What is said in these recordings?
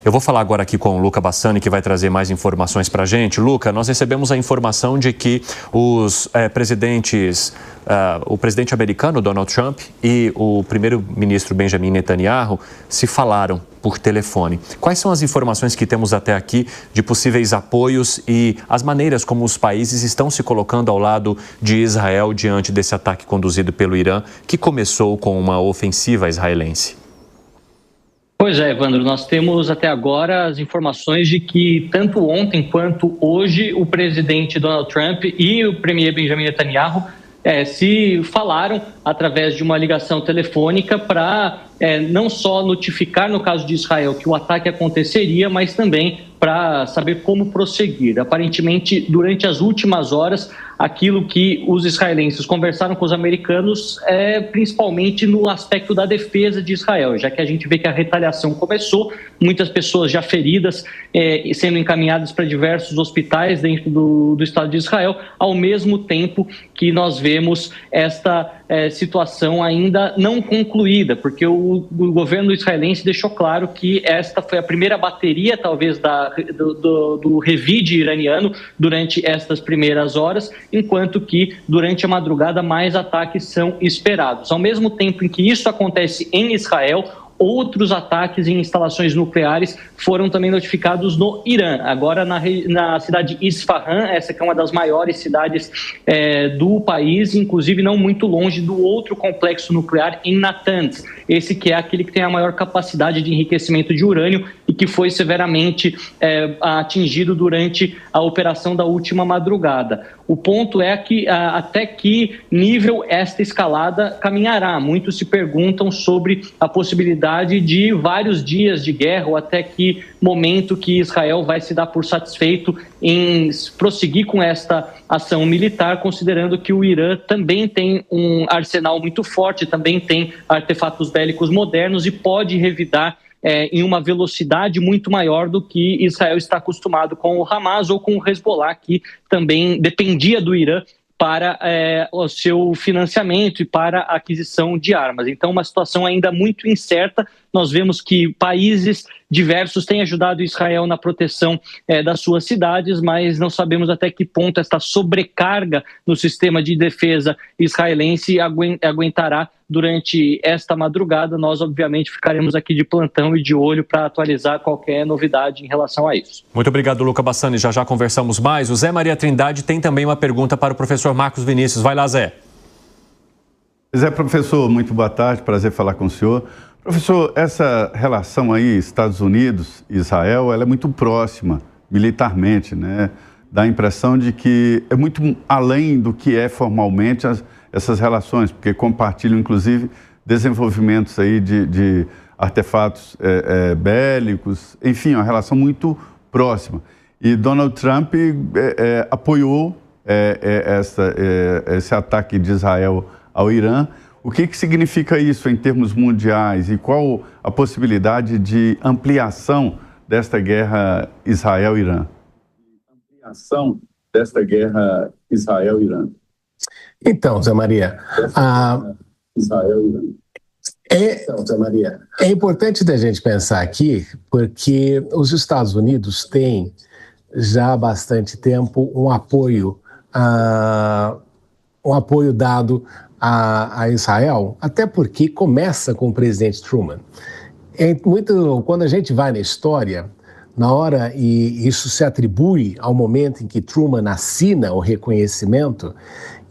Eu vou falar agora aqui com o Luca Bassani, que vai trazer mais informações para a gente. Luca, nós recebemos a informação de que os o presidente americano, Donald Trump, e o primeiro-ministro Benjamin Netanyahu se falaram por telefone. Quais são as informações que temos até aqui de possíveis apoios e as maneiras como os países estão se colocando ao lado de Israel diante desse ataque conduzido pelo Irã, que começou com uma ofensiva israelense? Pois é, Evandro, nós temos até agora as informações de que tanto ontem quanto hoje o presidente Donald Trump e o premier Benjamin Netanyahu se falaram através de uma ligação telefônica para não só notificar, no caso de Israel, que o ataque aconteceria, mas também para saber como prosseguir. Aparentemente, durante as últimas horas, aquilo que os israelenses conversaram com os americanos é principalmente no aspecto da defesa de Israel, já que a gente vê que a retaliação começou, muitas pessoas já feridas sendo encaminhadas para diversos hospitais dentro do Estado de Israel, ao mesmo tempo que nós vemos esta situação ainda não concluída, porque o governo israelense deixou claro que esta foi a primeira bateria, talvez, do revide iraniano durante estas primeiras horas, enquanto que durante a madrugada mais ataques são esperados. Ao mesmo tempo em que isso acontece em Israel, outros ataques em instalações nucleares foram também notificados no Irã. Agora na cidade de Isfahan, essa que é uma das maiores cidades do país, inclusive não muito longe do outro complexo nuclear em Natanz. Esse que é aquele que tem a maior capacidade de enriquecimento de urânio e que foi severamente atingido durante a operação da última madrugada. O ponto é que até que nível esta escalada caminhará. Muitos se perguntam sobre a possibilidade de vários dias de guerra ou até que momento que Israel vai se dar por satisfeito em prosseguir com esta ação militar, considerando que o Irã também tem um arsenal muito forte, também tem artefatos bélicos modernos e pode revidar em uma velocidade muito maior do que Israel está acostumado com o Hamas ou com o Hezbollah, que também dependia do Irã para o seu financiamento e para a aquisição de armas. Então, uma situação ainda muito incerta. Nós vemos que países diversos têm ajudado Israel na proteção das suas cidades, mas não sabemos até que ponto esta sobrecarga no sistema de defesa israelense aguentará durante esta madrugada. Nós, obviamente, ficaremos aqui de plantão e de olho para atualizar qualquer novidade em relação a isso. Muito obrigado, Luca Bassani. Já conversamos mais. O Zé Maria Trindade tem também uma pergunta para o professor Marcos Vinícius. Vai lá, Zé. Zé, professor, muito boa tarde. Prazer falar com o senhor. Professor, essa relação aí, Estados Unidos e Israel, ela é muito próxima militarmente, né? Dá a impressão de que é muito além do que é formalmente essas relações, porque compartilham, inclusive, desenvolvimentos aí de artefatos bélicos, enfim, uma relação muito próxima. E Donald Trump apoiou esse ataque de Israel ao Irã. O que significa isso em termos mundiais e qual a possibilidade de ampliação desta guerra Israel-Irã? Ampliação desta guerra Israel-Irã. Então, Zé Maria, é importante da gente pensar aqui, porque os Estados Unidos têm já há bastante tempo um apoio dado a Israel, até porque começa com o presidente Truman. Quando a gente vai na história, na hora, e isso se atribui ao momento em que Truman assina o reconhecimento,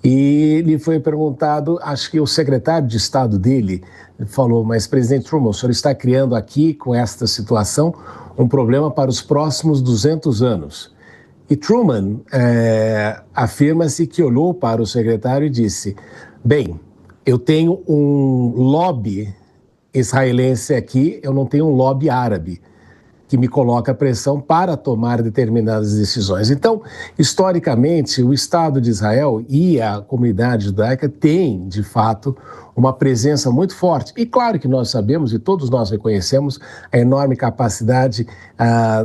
e lhe foi perguntado, acho que o secretário de Estado dele falou, mas presidente Truman, o senhor está criando aqui, com esta situação, um problema para os próximos 200 anos. E Truman afirma-se que olhou para o secretário e disse, bem, eu tenho um lobby israelense aqui, eu não tenho um lobby árabe que me coloca pressão para tomar determinadas decisões. Então, historicamente, o Estado de Israel e a comunidade judaica têm, de fato, uma presença muito forte. E claro que nós sabemos, e todos nós reconhecemos, a enorme capacidade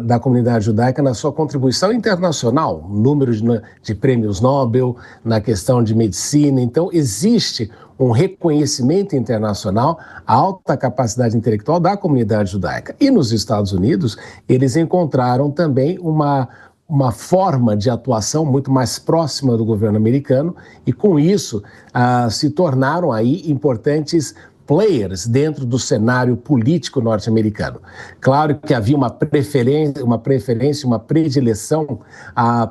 da comunidade judaica na sua contribuição internacional, número de prêmios Nobel, na questão de medicina. Então, existe um reconhecimento internacional, a alta capacidade intelectual da comunidade judaica. E nos Estados Unidos, eles encontraram também uma forma de atuação muito mais próxima do governo americano e, com isso, se tornaram aí importantes players dentro do cenário político norte-americano. Claro que havia uma preferência, uma predileção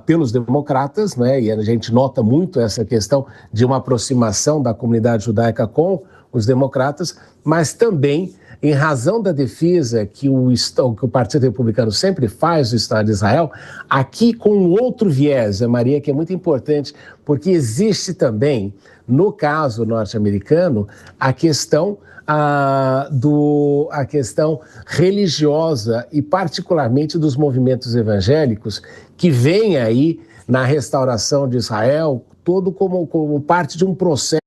pelos democratas, né? E a gente nota muito essa questão de uma aproximação da comunidade judaica com os democratas, mas também em razão da defesa que o Partido Republicano sempre faz do Estado de Israel, aqui com um outro viés, Maria, que é muito importante, porque existe também, no caso norte-americano, a questão religiosa e particularmente dos movimentos evangélicos que vêm aí na restauração de Israel, todo como parte de um processo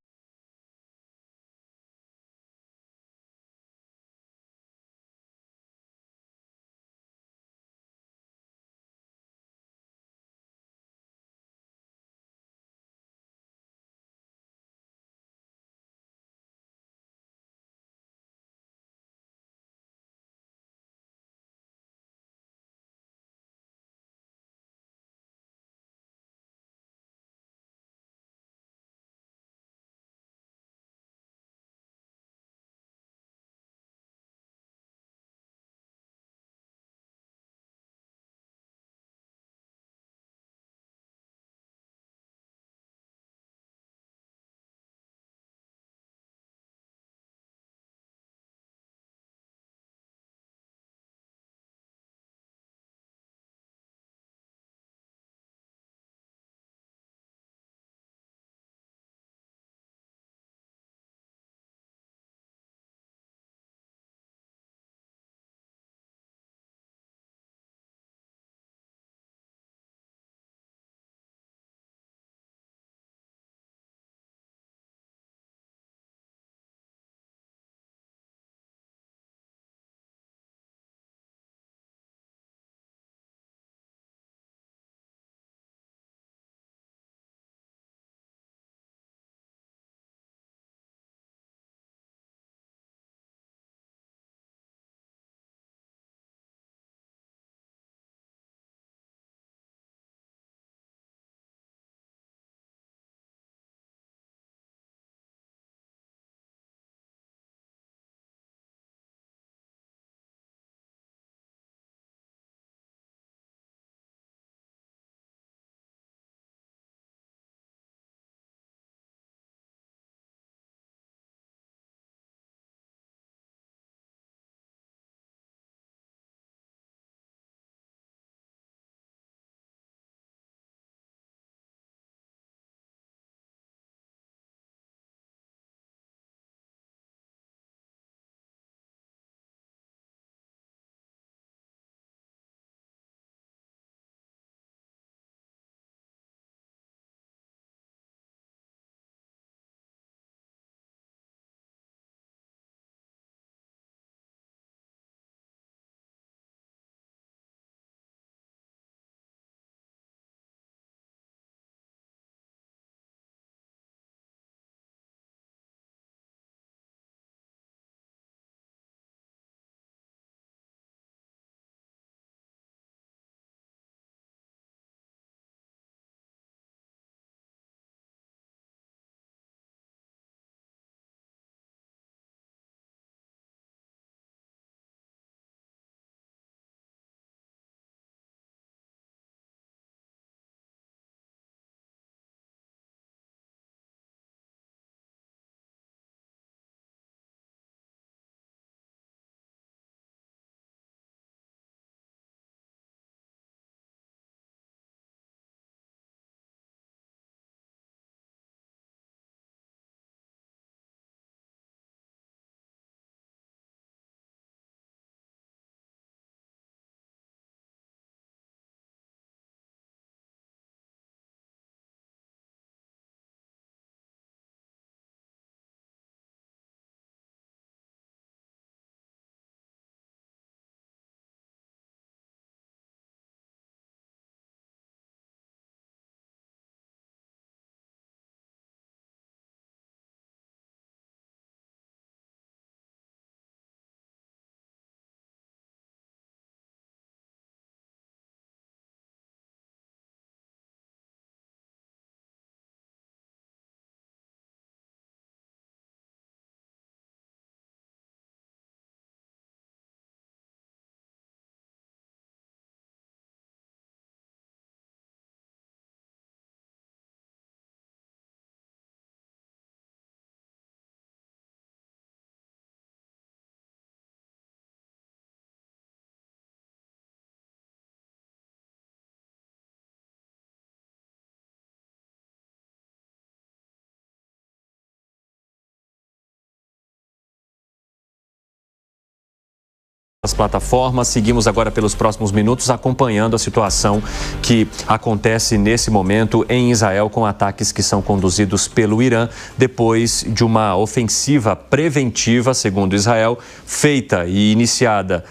As plataformas. Seguimos agora pelos próximos minutos acompanhando a situação que acontece nesse momento em Israel com ataques que são conduzidos pelo Irã depois de uma ofensiva preventiva, segundo Israel, feita e iniciada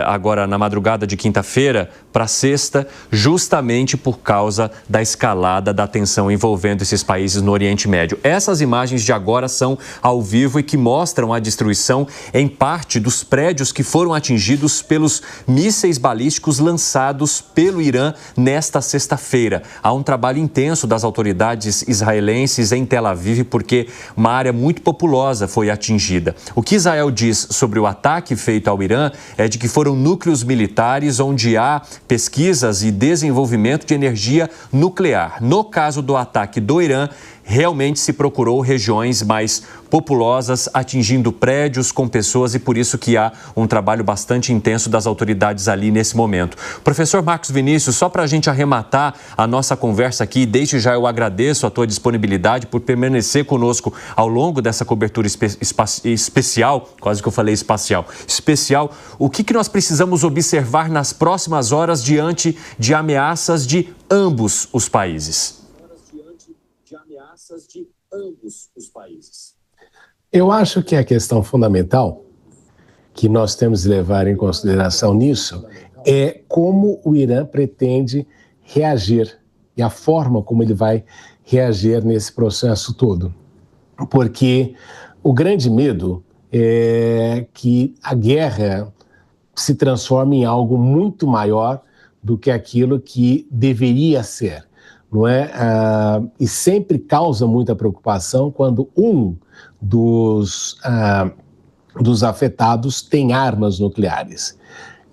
agora na madrugada de quinta-feira para sexta, justamente por causa da escalada da tensão envolvendo esses países no Oriente Médio. Essas imagens de agora são ao vivo e que mostram a destruição em parte dos prédios que foram atingidos pelos mísseis balísticos lançados pelo Irã nesta sexta-feira. Há um trabalho intenso das autoridades israelenses em Tel Aviv porque uma área muito populosa foi atingida. O que Israel diz sobre o ataque feito ao Irã é de que foram núcleos militares onde há pesquisas e desenvolvimento de energia nuclear. No caso do ataque do Irã, realmente se procurou regiões mais populosas, atingindo prédios com pessoas e por isso que há um trabalho bastante intenso das autoridades ali nesse momento. Professor Marcos Vinícius, só para a gente arrematar a nossa conversa aqui, desde já eu agradeço a tua disponibilidade por permanecer conosco ao longo dessa cobertura especial, quase que eu falei espacial, especial. O que nós precisamos observar nas próximas horas diante de ameaças de ambos os países? Eu acho que a questão fundamental que nós temos de levar em consideração nisso é como o Irã pretende reagir e a forma como ele vai reagir nesse processo todo. Porque o grande medo é que a guerra se transforme em algo muito maior do que aquilo que deveria ser. Não é? E sempre causa muita preocupação quando um dos afetados tem armas nucleares.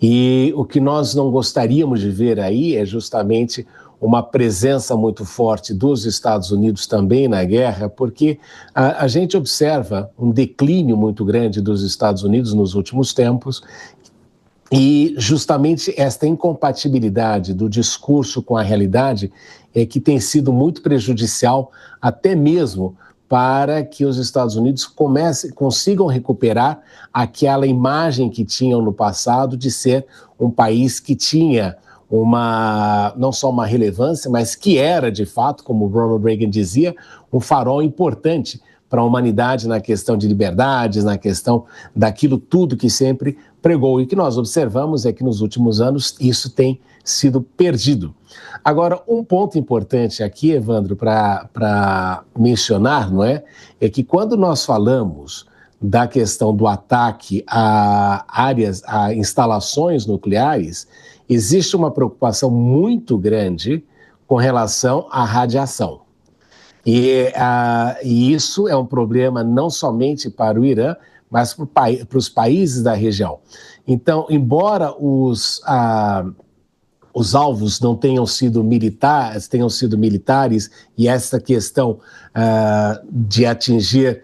E o que nós não gostaríamos de ver aí é justamente uma presença muito forte dos Estados Unidos também na guerra, porque a gente observa um declínio muito grande dos Estados Unidos nos últimos tempos. E justamente esta incompatibilidade do discurso com a realidade é que tem sido muito prejudicial até mesmo para que os Estados Unidos consigam recuperar aquela imagem que tinham no passado de ser um país que tinha não só uma relevância, mas que era de fato, como Ronald Reagan dizia, um farol importante para a humanidade na questão de liberdades, na questão daquilo tudo que sempre pregou. E o que nós observamos é que nos últimos anos isso tem sido perdido. Agora, um ponto importante aqui, Evandro, para mencionar, não é? É que quando nós falamos da questão do ataque a instalações nucleares, existe uma preocupação muito grande com relação à radiação. E isso é um problema não somente para o Irã, mas para os países da região. Então, embora os alvos não tenham sido militares, e essa questão de atingir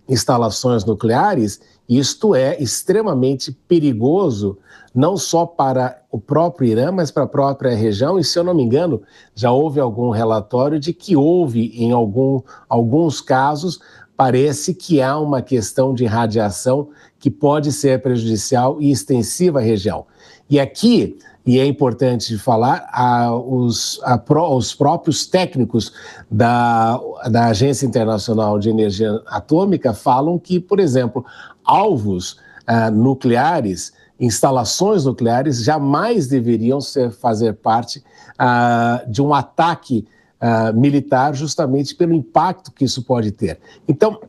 instalações nucleares, isto é extremamente perigoso, não só para o próprio Irã, mas para a própria região. E, se eu não me engano, já houve algum relatório de que houve, em alguns casos, parece que há uma questão de radiação que pode ser prejudicial e extensiva à região. E aqui, e é importante falar, os próprios técnicos da Agência Internacional de Energia Atômica falam que, por exemplo, alvos nucleares, instalações nucleares jamais deveriam fazer parte de um ataque militar, justamente pelo impacto que isso pode ter. Então,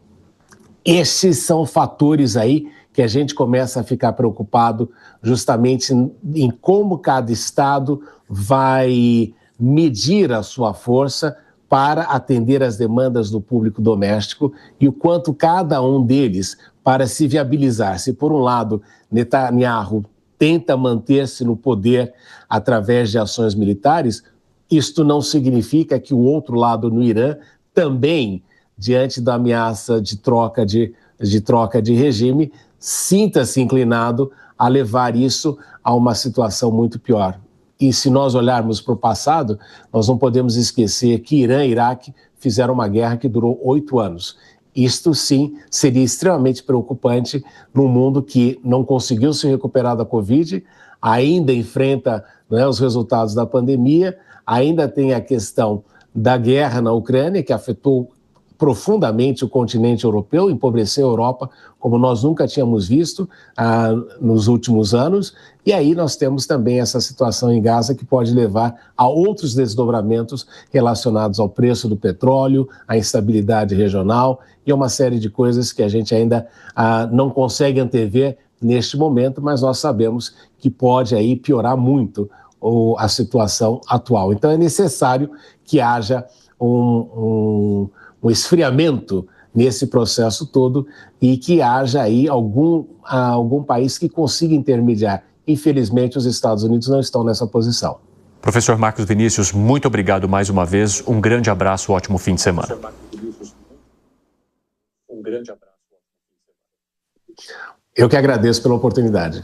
esses são fatores aí que a gente começa a ficar preocupado justamente em como cada estado vai medir a sua força para atender às demandas do público doméstico e o quanto cada um deles, para se viabilizar. Se, por um lado, Netanyahu tenta manter-se no poder através de ações militares, isto não significa que o outro lado no Irã também, diante da ameaça de troca de regime, sinta-se inclinado a levar isso a uma situação muito pior. E se nós olharmos para o passado, nós não podemos esquecer que Irã e Iraque fizeram uma guerra que durou 8 anos. isto sim seria extremamente preocupante num mundo que não conseguiu se recuperar da Covid, ainda enfrenta, né, os resultados da pandemia, ainda tem a questão da guerra na Ucrânia, que afetou profundamente o continente europeu, empobreceu a Europa como nós nunca tínhamos visto nos últimos anos, e aí nós temos também essa situação em Gaza que pode levar a outros desdobramentos relacionados ao preço do petróleo, à instabilidade regional e a uma série de coisas que a gente ainda não consegue antever neste momento, mas nós sabemos que pode aí piorar muito a situação atual. Então é necessário que haja um esfriamento nesse processo todo e que haja aí algum país que consiga intermediar. Infelizmente, os Estados Unidos não estão nessa posição. Professor Marcos Vinícius, muito obrigado mais uma vez. Um grande abraço, um ótimo fim de semana. Eu que agradeço pela oportunidade.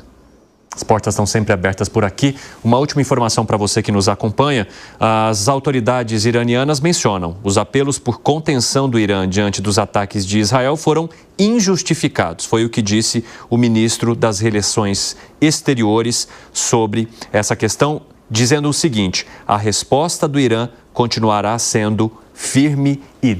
As portas estão sempre abertas por aqui. Uma última informação para você que nos acompanha. As autoridades iranianas mencionam os apelos por contenção do Irã diante dos ataques de Israel foram injustificados. Foi o que disse o ministro das Relações Exteriores sobre essa questão, dizendo o seguinte: a resposta do Irã continuará sendo firme e